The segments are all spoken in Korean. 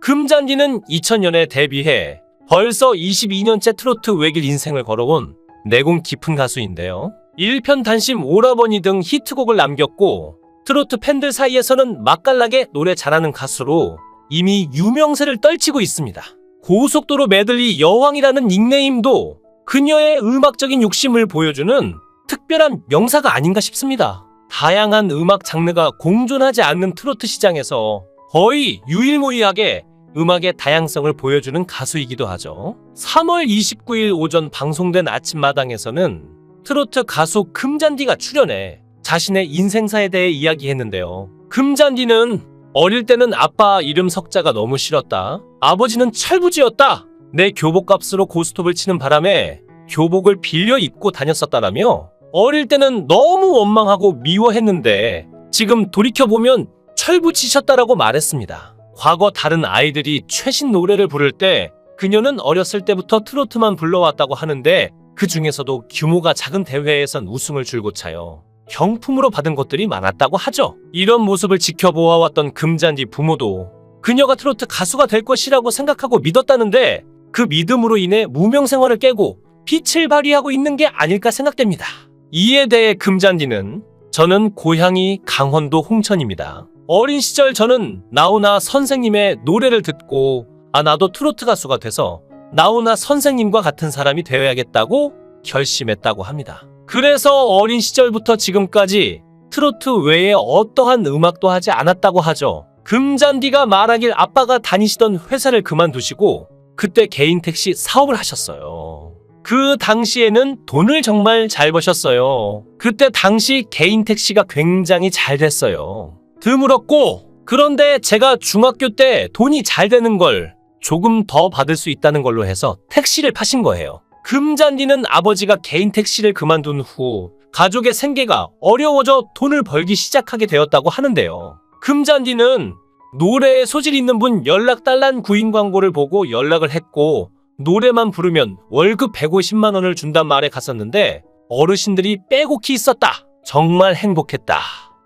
금잔디는 2000년에 데뷔해 벌써 22년째 트로트 외길 인생을 걸어온 내공 깊은 가수인데요. 일편단심 오라버니 등 히트곡을 남겼고 트로트 팬들 사이에서는 맛깔나게 노래 잘하는 가수로 이미 유명세를 떨치고 있습니다. 고속도로 메들리 여왕이라는 닉네임도 그녀의 음악적인 욕심을 보여주는 특별한 명사가 아닌가 싶습니다. 다양한 음악 장르가 공존하지 않는 트로트 시장에서 거의 유일무이하게 음악의 다양성을 보여주는 가수이기도 하죠. 3월 29일 오전 방송된 아침마당에서는 트로트 가수 금잔디가 출연해 자신의 인생사에 대해 이야기했는데요. 금잔디는 어릴 때는 아빠 이름 석자가 너무 싫었다. 아버지는 철부지였다. 내 교복값으로 고스톱을 치는 바람에 교복을 빌려 입고 다녔었다라며 어릴 때는 너무 원망하고 미워했는데 지금 돌이켜보면 철부지셨다라고 말했습니다. 과거 다른 아이들이 최신 노래를 부를 때 그녀는 어렸을 때부터 트로트만 불러왔다고 하는데 그 중에서도 규모가 작은 대회에선 우승을 줄곧 차요. 경품으로 받은 것들이 많았다고 하죠. 이런 모습을 지켜보아왔던 금잔디 부모도 그녀가 트로트 가수가 될 것이라고 생각하고 믿었다는데 그 믿음으로 인해 무명 생활을 깨고 빛을 발휘하고 있는 게 아닐까 생각됩니다. 이에 대해 금잔디는 저는 고향이 강원도 홍천입니다. 어린 시절 저는 나훈아 선생님의 노래를 듣고 나도 트로트 가수가 돼서 나훈아 선생님과 같은 사람이 되어야겠다고 결심했다고 합니다. 그래서 어린 시절부터 지금까지 트로트 외에 어떠한 음악도 하지 않았다고 하죠. 금잔디가 말하길 아빠가 다니시던 회사를 그만두시고 그때 개인 택시 사업을 하셨어요. 그 당시에는 돈을 정말 잘 버셨어요. 그때 당시 개인 택시가 굉장히 잘 됐어요. 드물었고 그런데 제가 중학교 때 돈이 잘 되는 걸 조금 더 받을 수 있다는 걸로 해서 택시를 파신 거예요. 금잔디는 아버지가 개인 택시를 그만둔 후 가족의 생계가 어려워져 돈을 벌기 시작하게 되었다고 하는데요. 금잔디는 노래에 소질 있는 분 연락달란 구인 광고를 보고 연락을 했고 노래만 부르면 월급 150만 원을 준단 말에 갔었는데 어르신들이 빼곡히 있었다. 정말 행복했다.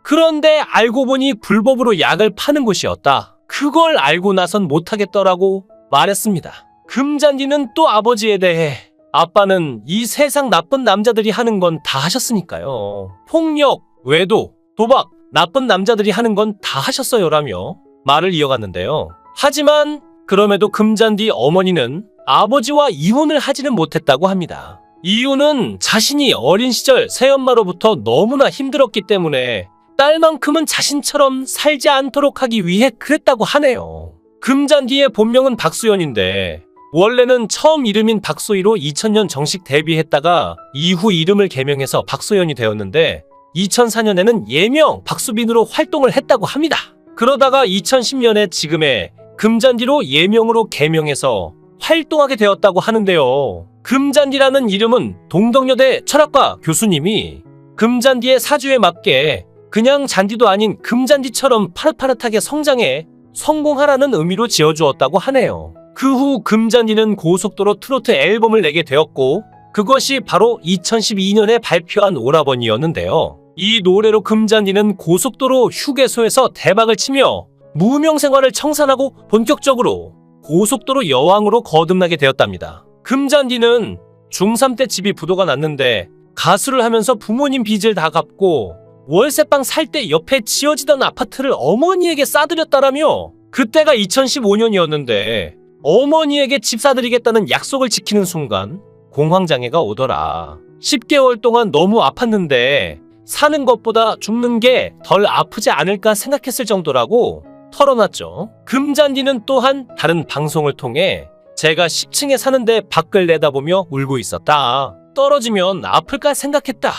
그런데 알고 보니 불법으로 약을 파는 곳이었다. 그걸 알고 나선 못하겠더라고 말했습니다. 금잔디는 또 아버지에 대해 아빠는 이 세상 나쁜 남자들이 하는 건 다 하셨으니까요. 폭력, 외도, 도박, 나쁜 남자들이 하는 건 다 하셨어요라며 말을 이어갔는데요. 하지만 그럼에도 금잔디 어머니는 아버지와 이혼을 하지는 못했다고 합니다. 이유는 자신이 어린 시절 새엄마로부터 너무나 힘들었기 때문에 딸만큼은 자신처럼 살지 않도록 하기 위해 그랬다고 하네요. 금잔디의 본명은 박수연인데 원래는 처음 이름인 박소희로 2000년 정식 데뷔했다가 이후 이름을 개명해서 박소연이 되었는데 2004년에는 예명 박수빈으로 활동을 했다고 합니다. 그러다가 2010년에 지금의 금잔디로 예명으로 개명해서 활동하게 되었다고 하는데요. 금잔디라는 이름은 동덕여대 철학과 교수님이 금잔디의 사주에 맞게 그냥 잔디도 아닌 금잔디처럼 파릇파릇하게 성장해 성공하라는 의미로 지어주었다고 하네요. 그 후 금잔디는 고속도로 트로트 앨범을 내게 되었고 그것이 바로 2012년에 발표한 오라버니였는데요. 이 노래로 금잔디는 고속도로 휴게소에서 대박을 치며 무명 생활을 청산하고 본격적으로 고속도로 여왕으로 거듭나게 되었답니다. 금잔디는 중3 때 집이 부도가 났는데 가수를 하면서 부모님 빚을 다 갚고 월세방 살 때 옆에 지어지던 아파트를 어머니에게 싸드렸다라며 그때가 2015년이었는데 어머니에게 집 사드리겠다는 약속을 지키는 순간 공황장애가 오더라. 10개월 동안 너무 아팠는데 사는 것보다 죽는 게 덜 아프지 않을까 생각했을 정도라고 털어놨죠. 금잔디는 또한 다른 방송을 통해 제가 10층에 사는데 밖을 내다보며 울고 있었다. 떨어지면 아플까 생각했다.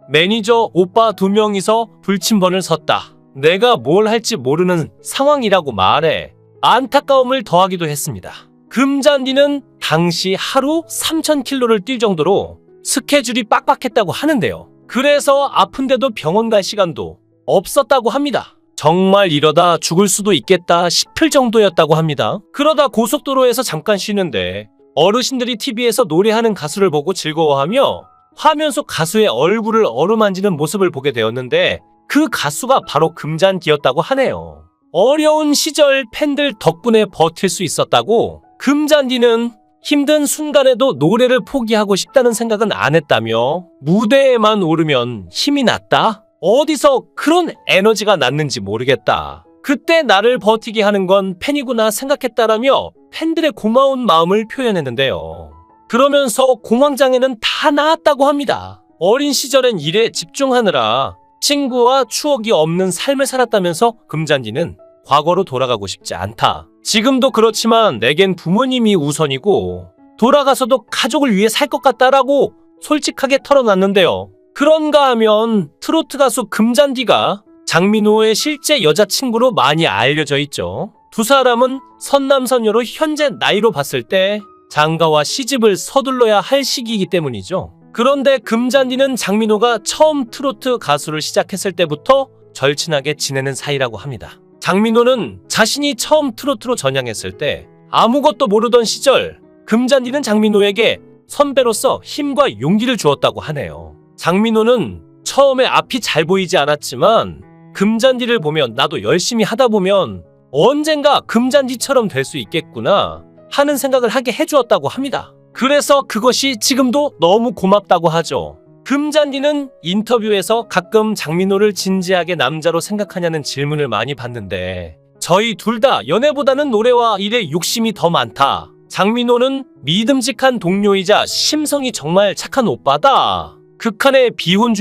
매니저 오빠 2명이서 불침번을 섰다. 내가 뭘 할지 모르는 상황이라고 말해 안타까움을 더하기도 했습니다. 금잔디는 당시 하루 3000km를 뛸 정도로 스케줄이 빡빡했다고 하는데요. 그래서 아픈데도 병원 갈 시간도 없었다고 합니다. 정말 이러다 죽을 수도 있겠다 싶을 정도였다고 합니다. 그러다 고속도로에서 잠깐 쉬는데 어르신들이 TV에서 노래하는 가수를 보고 즐거워하며 화면 속 가수의 얼굴을 어루만지는 모습을 보게 되었는데 그 가수가 바로 금잔디였다고 하네요. 어려운 시절 팬들 덕분에 버틸 수 있었다고 금잔디는 힘든 순간에도 노래를 포기하고 싶다는 생각은 안 했다며 무대에만 오르면 힘이 났다? 어디서 그런 에너지가 났는지 모르겠다. 그때 나를 버티게 하는 건 팬이구나 생각했다라며 팬들의 고마운 마음을 표현했는데요. 그러면서 공황장애는 다 나았다고 합니다. 어린 시절엔 일에 집중하느라 친구와 추억이 없는 삶을 살았다면서 금잔디는 과거로 돌아가고 싶지 않다. 지금도 그렇지만 내겐 부모님이 우선이고 돌아가서도 가족을 위해 살 것 같다라고 솔직하게 털어놨는데요. 그런가 하면 트로트 가수 금잔디가 장민호의 실제 여자친구로 많이 알려져 있죠. 두 사람은 선남선녀로 현재 나이로 봤을 때 장가와 시집을 서둘러야 할 시기이기 때문이죠. 그런데 금잔디는 장민호가 처음 트로트 가수를 시작했을 때부터 절친하게 지내는 사이라고 합니다. 장민호는 자신이 처음 트로트로 전향했을 때 아무것도 모르던 시절 금잔디는 장민호에게 선배로서 힘과 용기를 주었다고 하네요. 장민호는 처음에 앞이 잘 보이지 않았지만 금잔디를 보면 나도 열심히 하다 보면 언젠가 금잔디처럼 될 수 있겠구나 하는 생각을 하게 해주었다고 합니다. 그래서 그것이 지금도 너무 고맙다고 하죠. 금잔디는 인터뷰에서 가끔 장민호를 진지하게 남자로 생각하냐는 질문을 많이 받는데 저희 둘 다 연애보다는 노래와 일에 욕심이 더 많다. 장민호는 믿음직한 동료이자 심성이 정말 착한 오빠다. 극한의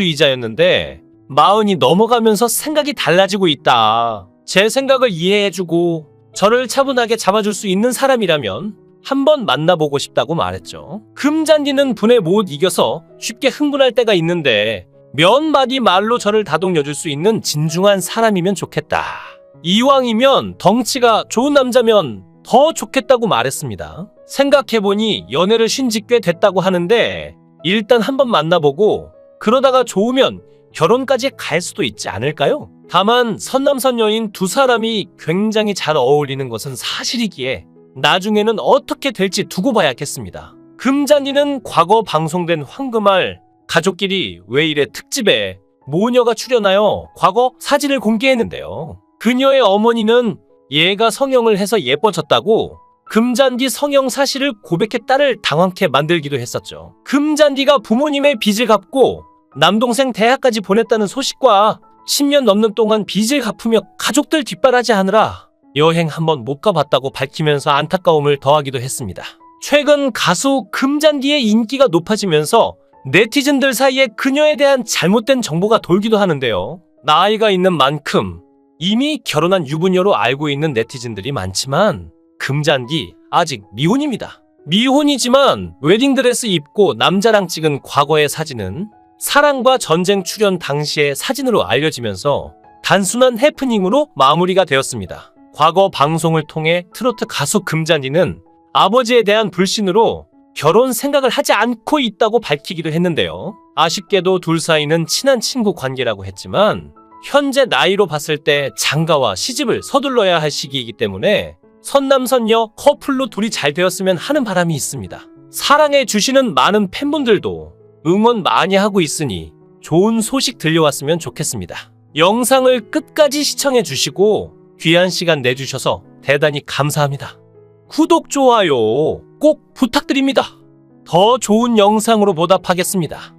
비혼주의자였는데 마흔이 넘어가면서 생각이 달라지고 있다. 제 생각을 이해해주고 저를 차분하게 잡아줄 수 있는 사람이라면 한번 만나보고 싶다고 말했죠. 금잔디는 분에 못 이겨서 쉽게 흥분할 때가 있는데 몇 마디 말로 저를 다독여줄 수 있는 진중한 사람이면 좋겠다. 이왕이면 덩치가 좋은 남자면 더 좋겠다고 말했습니다. 생각해보니 연애를 쉰 지 꽤 됐다고 하는데 일단 한번 만나보고 그러다가 좋으면 결혼까지 갈 수도 있지 않을까요? 다만 선남선녀인 두 사람이 굉장히 잘 어울리는 것은 사실이기에 나중에는 어떻게 될지 두고 봐야겠습니다. 금잔디는 과거 방송된 황금알 가족끼리 왜 이래 특집에 모녀가 출연하여 과거 사진을 공개했는데요. 그녀의 어머니는 얘가 성형을 해서 예뻐졌다고 금잔디 성형 사실을 고백해 딸을 당황케 만들기도 했었죠. 금잔디가 부모님의 빚을 갚고 남동생 대학까지 보냈다는 소식과 10년 넘는 동안 빚을 갚으며 가족들 뒷바라지 하느라 여행 한번 못 가봤다고 밝히면서 안타까움을 더하기도 했습니다. 최근 가수 금잔디의 인기가 높아지면서 네티즌들 사이에 그녀에 대한 잘못된 정보가 돌기도 하는데요. 나이가 있는 만큼 이미 결혼한 유부녀로 알고 있는 네티즌들이 많지만 금잔디 아직 미혼입니다. 미혼이지만 웨딩드레스 입고 남자랑 찍은 과거의 사진은 사랑과 전쟁 출연 당시의 사진으로 알려지면서 단순한 해프닝으로 마무리가 되었습니다. 과거 방송을 통해 트로트 가수 금잔디는 아버지에 대한 불신으로 결혼 생각을 하지 않고 있다고 밝히기도 했는데요. 아쉽게도 둘 사이는 친한 친구 관계라고 했지만 현재 나이로 봤을 때 장가와 시집을 서둘러야 할 시기이기 때문에 선남선녀 커플로 둘이 잘 되었으면 하는 바람이 있습니다. 사랑해 주시는 많은 팬분들도 응원 많이 하고 있으니 좋은 소식 들려왔으면 좋겠습니다. 영상을 끝까지 시청해 주시고 귀한 시간 내주셔서 대단히 감사합니다. 구독, 좋아요 꼭 부탁드립니다. 더 좋은 영상으로 보답하겠습니다.